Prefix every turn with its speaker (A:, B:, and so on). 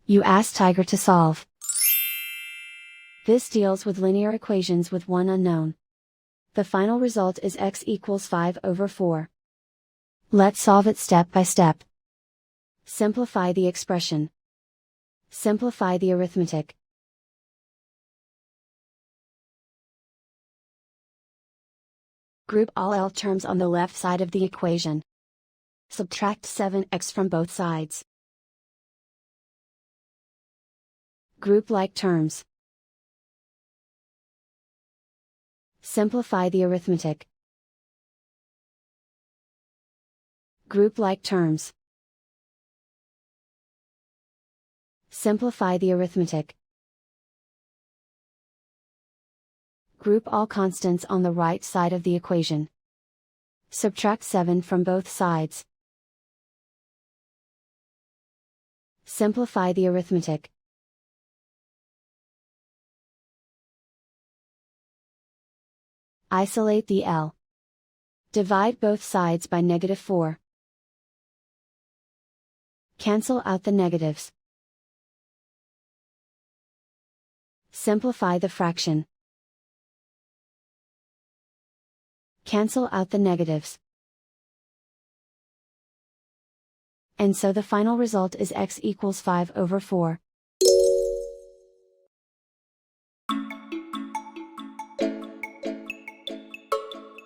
A: You ask Tiger to solve. This deals with linear equations with one unknown. The final result is x equals 5/4. Let's solve it step by step. Simplify the expression. Simplify the arithmetic. Group all L terms on the left side of the equation. Subtract 7x from both sides. Group like terms. Simplify the arithmetic. Group like terms. Simplify the arithmetic. Group all constants on the right side of the equation. Subtract 7 from both sides. Simplify the arithmetic. Isolate the L. Divide both sides by -4. Cancel out the negatives. Simplify the fraction. Cancel out the negatives. And so the final result is x equals 5/4.